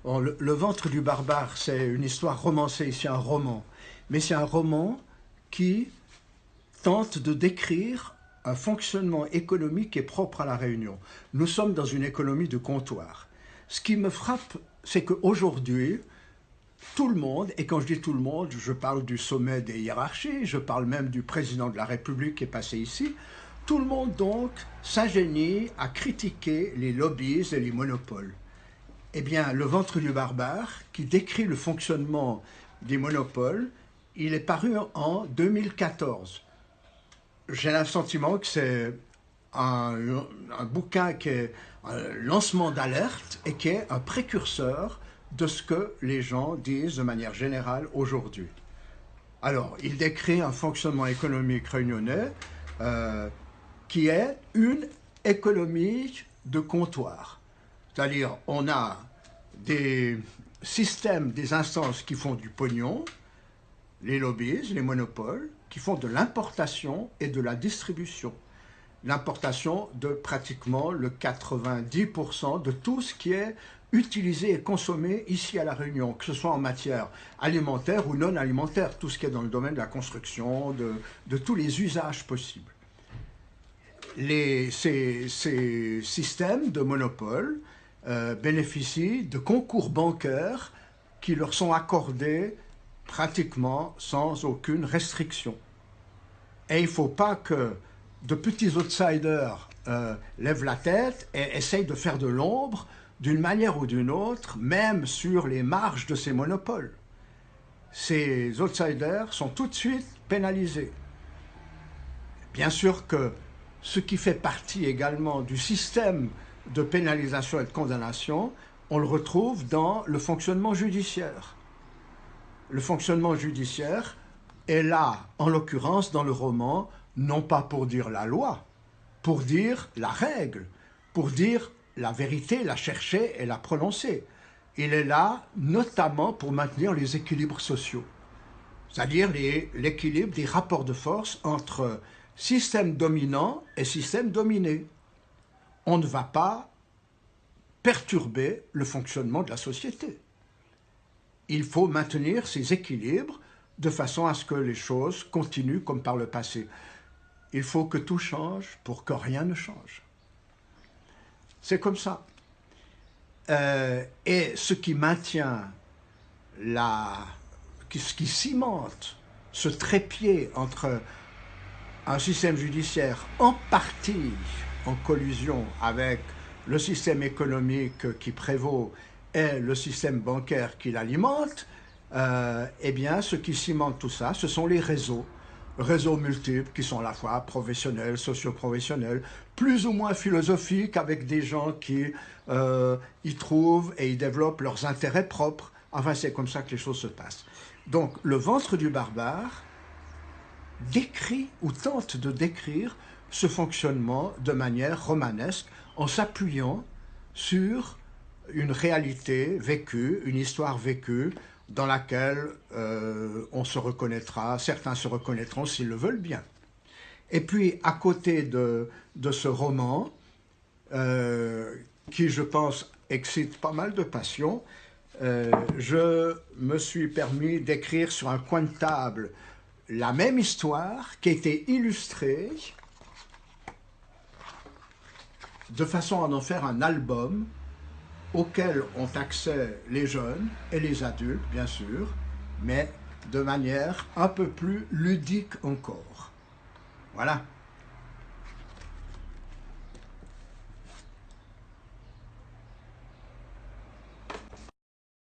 Bon, le ventre du barbare, c'est une histoire romancée, c'est un roman. Mais c'est un roman qui tente de décrire un fonctionnement économique qui est propre à la Réunion. Nous sommes dans une économie de comptoir. Ce qui me frappe, c'est qu'aujourd'hui, tout le monde, et quand je dis tout le monde, je parle du sommet des hiérarchies, je parle même du président de la République qui est passé ici, tout le monde donc s'ingénie à critiquer les lobbies et les monopoles. Eh bien, le ventre du barbare, qui décrit le fonctionnement des monopoles, il est paru en 2014. J'ai le sentiment que c'est un bouquin qui est un lancement d'alerte et qui est un précurseur de ce que les gens disent de manière générale aujourd'hui. Alors, il décrit un fonctionnement économique réunionnais qui est une économie de comptoir. C'est-à-dire, on a des systèmes, des instances qui font du pognon, les lobbies, les monopoles, qui font de l'importation et de la distribution. L'importation de pratiquement le 90% de tout ce qui est utilisé et consommé ici à La Réunion, que ce soit en matière alimentaire ou non alimentaire, tout ce qui est dans le domaine de la construction, de tous les usages possibles. Ces systèmes de monopole bénéficient de concours bancaires qui leur sont accordés pratiquement sans aucune restriction. Et il ne faut pas que de petits outsiders lèvent la tête et essayent de faire de l'ombre d'une manière ou d'une autre, même sur les marges de ces monopoles. Ces outsiders sont tout de suite pénalisés. Bien sûr que ce qui fait partie également du système de pénalisation et de condamnation, on le retrouve dans le fonctionnement judiciaire. Le fonctionnement judiciaire est là, en l'occurrence, dans le roman, non pas pour dire la loi, pour dire la règle, pour dire la vérité, la chercher et la prononcer. Il est là notamment pour maintenir les équilibres sociaux, c'est-à-dire l'équilibre des rapports de force entre système dominant et système dominé. On ne va pas perturber le fonctionnement de la société. Il faut maintenir ces équilibres de façon à ce que les choses continuent comme par le passé. Il faut que tout change pour que rien ne change. C'est comme ça. Et ce qui maintient ce qui cimente ce trépied entre un système judiciaire en partie en collusion avec le système économique qui prévaut et le système bancaire qui l'alimente, eh bien, ce qui cimente tout ça, ce sont les réseaux multiples qui sont à la fois professionnels, socio-professionnels, plus ou moins philosophiques, avec des gens qui y trouvent et y développent leurs intérêts propres. Enfin, c'est comme ça que les choses se passent. Donc, le ventre du barbare décrit ou tente de décrire ce fonctionnement de manière romanesque en s'appuyant sur une réalité vécue, une histoire vécue dans laquelle on se reconnaîtra, certains se reconnaîtront s'ils le veulent bien. Et puis, à côté de ce roman, qui, je pense, excite pas mal de passion, je me suis permis d'écrire sur un coin de table la même histoire qui a été illustrée de façon à en faire un album auquel ont accès les jeunes et les adultes, bien sûr, mais de manière un peu plus ludique encore. Voilà.